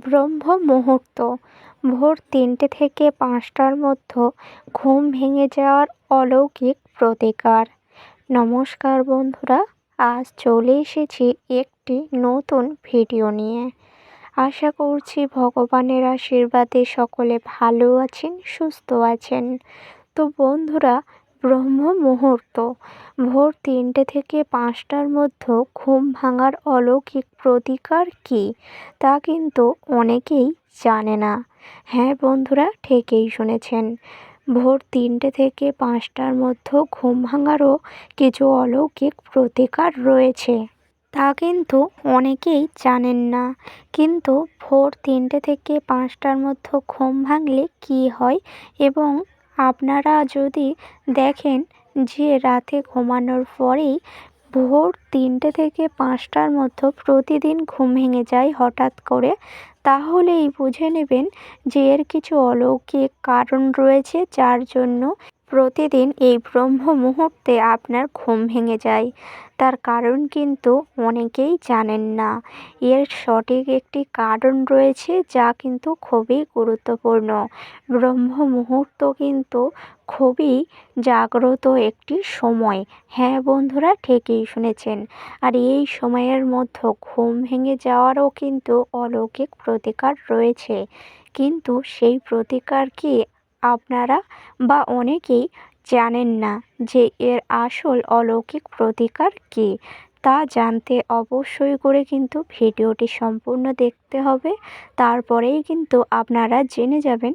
ব্রহ্ম মুহূর্ত ভোর ৩টে থেকে ৫টার মধ্যে ঘুম ভেঙে যাওয়ার অলৌকিক প্রতিকার। নমস্কার বন্ধুরা, আজ চলে এসেছি একটি নতুন ভিডিও নিয়ে। আশা করছি ভগবানের আশীর্বাদে সকলে ভালো আছেন, সুস্থ আছেন। তো বন্ধুরা, ব্রহ্ম মুহূর্ত ভোর ৩টে থেকে ৫টার মধ্যে ঘুম ভাঙার অলৌকিক প্রতিকার কী তা কিন্তু অনেকেই জানে না। হ্যাঁ বন্ধুরা, ঠিকই শুনেছেন, ভোর ৩টে থেকে ৫টার মধ্যে ঘুম ভাঙারও কিছু অলৌকিক প্রতিকার রয়েছে, তা কিন্তু অনেকেই জানেন না। কিন্তু ভোর ৩টে থেকে ৫টার মধ্যে ঘুম ভাঙলে কী হয়, এবং আপনারা যদি দেখেন যে রাতে ঘুমানোর পরেই ভোর ৩টে থেকে ৫টার মধ্যে প্রতিদিন ঘুম ভেঙে যায় হঠাৎ করে, তাহলেই বুঝে নেবেন যে এর কিছু অলৌকিক কারণ রয়েছে, যার জন্য প্রতিদিন এই ব্রহ্ম মুহূর্তে আপনার ঘুম ভেঙে যায়। তার কারণ কিন্তু অনেকেই জানেন না। এর সঠিক একটি কারণ রয়েছে, যা কিন্তু খুবই গুরুত্বপূর্ণ। ব্রহ্ম মুহূর্ত কিন্তু খুবই জাগ্রত একটি সময়। হ্যাঁ বন্ধুরা, ঠিকই শুনেছেন। আর এই সময়ের মধ্যে ঘুম ভেঙে যাওয়ারও কিন্তু অলৌকিক প্রতিকার রয়েছে। কিন্তু সেই প্রতিকার কি আপনারা বা অনেকেই জানেন না যে এর আসল অলৌকিক প্রতিকার কী। তা জানতে অবশ্যই করে কিন্তু ভিডিওটি সম্পূর্ণ দেখতে হবে। তারপরেই কিন্তু আপনারা জেনে যাবেন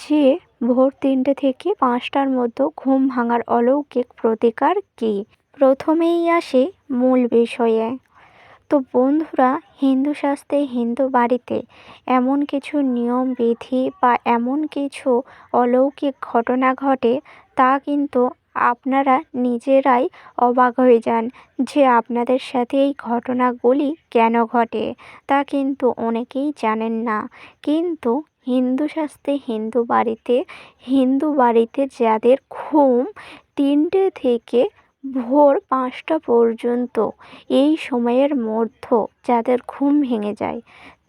যে ভোর ৩টে থেকে ৫টার মধ্যে ঘুম ভাঙার অলৌকিক প্রতিকার কী। প্রথমেই আসি মূল বিষয়ে। তো বন্ধুরা, হিন্দু শাস্ত্রে, হিন্দু বাড়িতে এমন কিছু নিয়ম বিধি বা এমন কিছু অলৌকিক ঘটনা ঘটে, তা কিন্তু আপনারা নিজেরাই অবাক হয়ে যান যে আপনাদের সাথে এই ঘটনাগুলি কেন ঘটে। তা কিন্তু অনেকেই জানেন না। কিন্তু হিন্দু শাস্ত্রে, হিন্দু বাড়িতে যাদের ঘুম ৩টে থেকে ভোর ৫টা পর্যন্ত, এই সময়ের মধ্যে যাদের ঘুম ভেঙে যায়,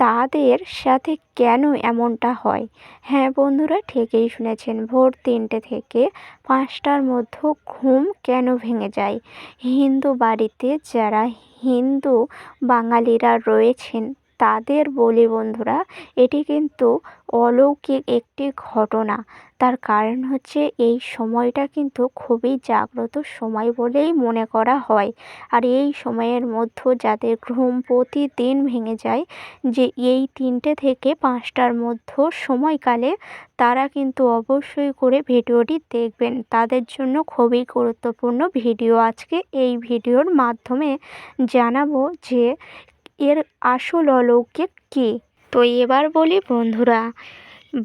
তাদের সাথে কেন এমনটা হয়। হ্যাঁ বন্ধুরা, ঠিকই শুনেছেন, ভোর ৩টে থেকে ৫টার মধ্যে ঘুম কেন ভেঙে যায়। হিন্দু বাড়িতে যারা হিন্দু বাঙালিরা রয়েছেন, তাদের বলি বন্ধুরা, এটি কিন্তু অলৌকিক একটি ঘটনা। তার কারণ হচ্ছে এই সময়টা কিন্তু খুবই জাগ্রত সময় বলেই মনে করা হয়। আর এই সময়ের মধ্যে যাদের ঘুম প্রতিদিন ভেঙে যায়, যে এই ৩টে থেকে ৫টার মধ্যে সময়কালে, তারা কিন্তু অবশ্যই করে ভিডিওটি দেখবেন। তাদের জন্য খুবই গুরুত্বপূর্ণ ভিডিও। আজকে এই ভিডিওর মাধ্যমে জানাবো যে এর আসল অলৌকিক কী। তো এবার বলি বন্ধুরা,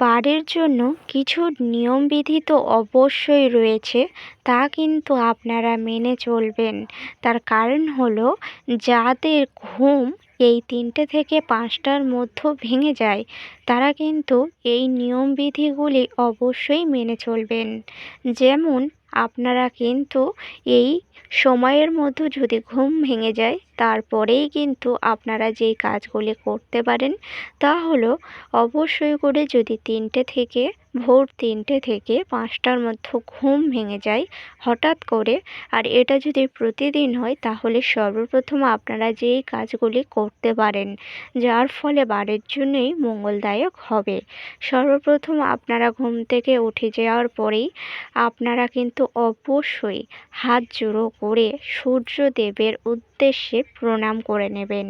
বাড়ির জন্য কিছু নিয়মবিধি তো অবশ্যই রয়েছে, তা কিন্তু আপনারা মেনে চলবেন। তার কারণ হলো, যাদের ঘুম এই ৩টে থেকে ৫টার মধ্যে ভেঙে যায়, তারা কিন্তু এই নিয়মবিধিগুলি অবশ্যই মেনে চলবেন। যেমন আপনারা কিন্তু এই সময়ের মধ্যে যদি ঘুম ভেঙে যায়, তারপরেই কিন্তু আপনারা যেই কাজগুলি করতে পারেন, তা হলো অবশ্যই করে, যদি ভোর ৩টে থেকে ৫টার মধ্যে ঘুম ভেঙে যায় হঠাৎ করে, আর এটা যদি প্রতিদিন হয়, তাহলে সর্বপ্রথম আপনারা যেই কাজগুলি করতে পারেন, যার ফলে বাড়ির জন্যই মঙ্গলদায়ক হবে। সর্বপ্রথম আপনারা ঘুম থেকে উঠে যাওয়ার পরেই আপনারা কিন্তু অবশ্যই হাত জোড়ো করে সূর্যদেবের উদ্দেশ্যে প্রণাম করে নেবেন।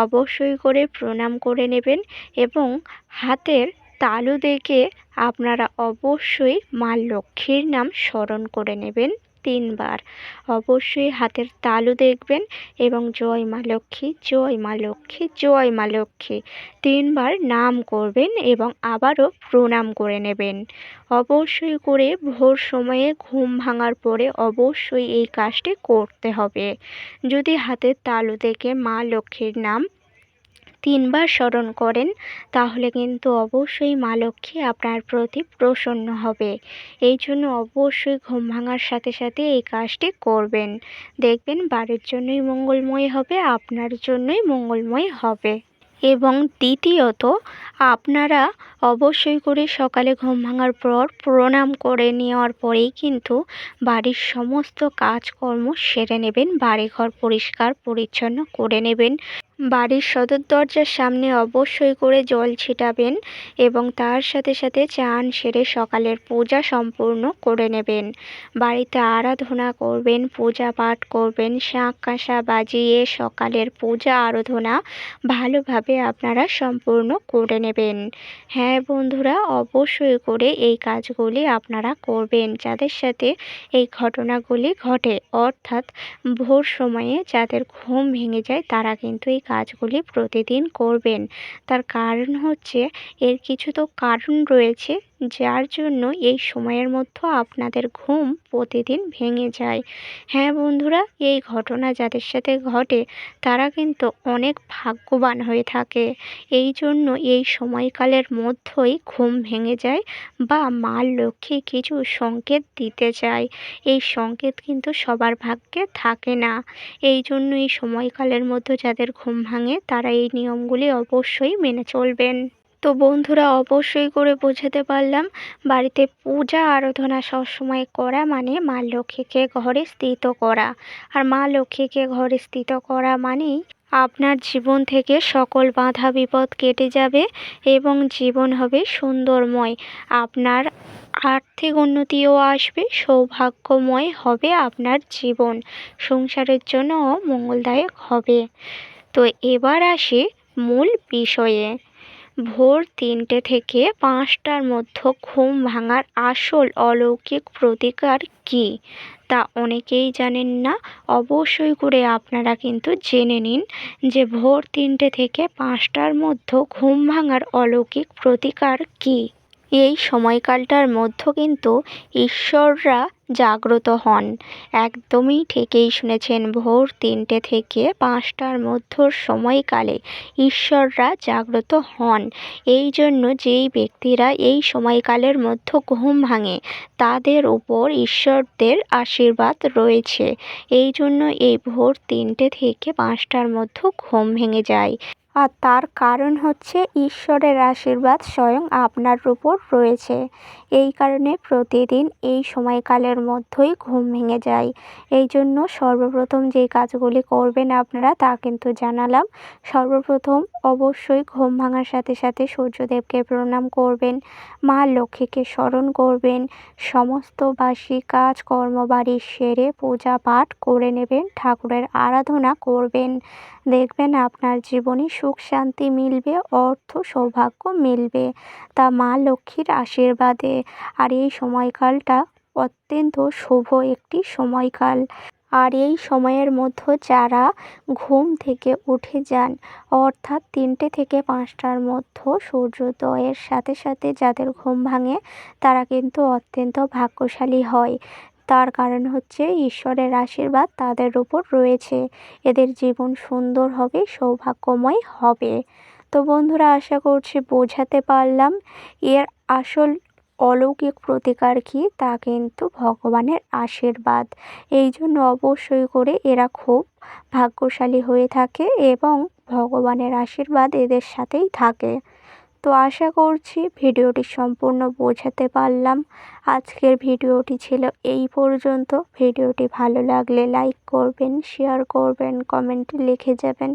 অবশ্যই করে প্রণাম করে নেবেন, এবং হাতের তালু দেখে আপনারা অবশ্যই মা লক্ষ্মীর নাম স্মরণ করে নেবেন ৩বার। অবশ্যই হাতের তালু দেখবেন এবং জয় মা লক্ষ্মী, জয় মা লক্ষ্মী, জয় মা লক্ষ্মী ৩বার নাম করবেন, এবং আবারও প্রণাম করে নেবেন। অবশ্যই করে ভোর সময়ে ঘুম ভাঙার পরে অবশ্যই এই কাজটি করতে হবে। যদি হাতের তালু দেখে মা লক্ষ্মীর নাম ৩বার স্মরণ করেন, তাহলে কিন্তু অবশ্যই মা লক্ষ্মী আপনার প্রতি প্রসন্ন হবে। এই জন্য অবশ্যই ঘুম ভাঙার সাথে সাথে এই কাজটি করবেন। দেখবেন বাড়ির জন্যই মঙ্গলময় হবে, আপনার জন্যই মঙ্গলময় হবে। এবং দ্বিতীয়ত, আপনারা অবশ্যই করে সকালে ঘুম ভাঙার পর প্রণাম করে নেওয়ার পরেই কিন্তু বাড়ির সমস্ত কাজকর্ম সেরে নেবেন, বাড়িঘর পরিষ্কার পরিচ্ছন্ন করে নেবেন। বাড়ির সদর দরজার সামনে অবশ্যই করে জল ছিটাবেন এবং তার সাথে সাথে চান সেরে সকালের পূজা সম্পূর্ণ করে নেবেন। বাড়িতে আরাধনা করবেন, পূজা পাঠ করবেন, শাঁখ কাঁসা বাজিয়ে সকালের পূজা আরাধনা ভালোভাবে আপনারা সম্পূর্ণ করে নেবেন। হ্যাঁ বন্ধুরা, অবশ্যই করে এই কাজগুলি আপনারা করবেন। যাদের সাথে এই ঘটনাগুলি ঘটে অর্থাৎ ভোর সময়ে যাদের ঘুম ভেঙে যায় তারা কিন্তু এই কাজগুলি প্রতিদিন করবেন। তার কারণ হচ্ছে এর কিছু তো কারণ রয়েছে যার জন্য এই সময়ের মধ্যে আপনাদের ঘুম প্রতিদিন ভেঙে যায়। হ্যাঁ বন্ধুরা, এই ঘটনা যাদের সাথে ঘটে তারা কিন্তু অনেক ভাগ্যবান হয়ে থাকে। এই জন্য এই সময়কালের মধ্যেই ঘুম ভেঙে যায় বা মা লক্ষ্মী কিছু সংকেত দিতে চায়। এই সংকেত কিন্তু সবার ভাগ্যে থাকে না। এই জন্য এই সময়কালের মধ্যে যাদের ঘুম ভাঙে তারা এই নিয়মগুলি অবশ্যই মেনে চলবেন। তো বন্ধুরা, অবশ্যই করে বোঝাতে পারলাম বাড়িতে পূজা আরাধনা সবসময় করা মানে মা লক্ষ্মীকে ঘরে স্থিত করা। আর মা লক্ষ্মীকে ঘরে স্থিত করা মানেই আপনার জীবন থেকে সকল বাধা বিপদ কেটে যাবে এবং জীবন হবে সুন্দরময়। আপনার আর্থিক উন্নতিও আসবে, সৌভাগ্যময় হবে আপনার জীবন, সংসারের জন্যও মঙ্গলদায়ক হবে। তো এবার আসি মূল বিষয়ে। ভোর ৩টে থেকে ৫টার মধ্যে ঘুম ভাঙার আসল অলৌকিক প্রতিকার কী তা অনেকেই জানেন না। অবশ্যই করে আপনারা কিন্তু জেনে নিন যে ভোর ৩টে থেকে ৫টার মধ্যে ঘুম ভাঙার অলৌকিক প্রতিকার কী। এই সময়কালটার মধ্যে কিন্তু ঈশ্বররা জাগ্রত হন। একদমই ঠিকই শুনেছেন, ভোর ৩টে থেকে ৫টার মধ্যে সময়কালে ঈশ্বররা জাগ্রত হন। এই জন্য যেই ব্যক্তিরা এই সময়কালের মধ্যে ঘুম ভাঙে তাদের উপর ঈশ্বরদের আশীর্বাদ রয়েছে। এই জন্য এই ভোর ৩টে থেকে ৫টার মধ্যে ঘুম ভেঙে যায়। আর তার কারণ হচ্ছে ঈশ্বরের আশীর্বাদ স্বয়ং আপনার উপর রয়েছে। এই কারণে প্রতিদিন এই সময়কালের মধ্যেই ঘুম ভেঙে যায়। এই জন্য সর্বপ্রথম যেই কাজগুলি করবেন আপনারা তা কিন্তু জানালাম। সর্বপ্রথম অবশ্যই ঘুম ভাঙার সাথে সাথে সূর্যদেবকে প্রণাম করবেন, মা লক্ষ্মীকে স্মরণ করবেন, সমস্ত বাসি কাজকর্ম বাড়ির সেরে পূজা পাঠ করে নেবেন, ঠাকুরের আরাধনা করবেন। দেখবেন আপনার জীবনে সুখ শান্তি মিলবে, অর্থ সৌভাগ্য মিলবে তা মা লক্ষ্মীর আশীর্বাদে। আর এই সময়কালটা অত্যন্ত শুভ একটি সময়কাল। আর এই সময়ের মধ্যে যারা ঘুম থেকে উঠে যান অর্থাৎ ৩টে থেকে ৫টার মধ্যে সূর্যোদয়ের সাথে সাথে যাদের ঘুম ভাঙে তারা কিন্তু অত্যন্ত ভাগ্যশালী হয়। তার কারণ হচ্ছে ঈশ্বরের আশীর্বাদ তাদের উপর রয়েছে। এদের জীবন সুন্দর হবে, সৌভাগ্যময় হবে। তো বন্ধুরা, আশা করছি বোঝাতে পারলাম। এর আসল অলৌকিক প্রতিকার কী তা কিন্তু ভগবানের আশীর্বাদ। এই জন্য অবশ্যই করে এরা খুব ভাগ্যশালী হয়ে থাকে এবং ভগবানের আশীর্বাদ এদের সাথেই থাকে। তো আশা করছি ভিডিওটি সম্পূর্ণ বোঝাতে পারলাম। আজকের ভিডিওটি ছিল এই পর্যন্ত। ভিডিওটি ভালো লাগলে লাইক করবেন, শেয়ার করবেন, কমেন্টে লিখে যাবেন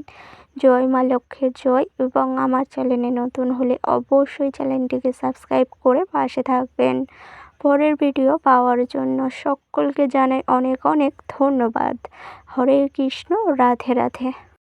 জয় মা লক্ষ্মীর জয়। এবং আমার চ্যানেলে নতুন হলে অবশ্যই চ্যানেলটিকে সাবস্ক্রাইব করে পাশে থাকবেন। পরের ভিডিও পাওয়ার জন্য সকলকে জানাই অনেক অনেক ধন্যবাদ। হরে কৃষ্ণ, রাধে রাধে।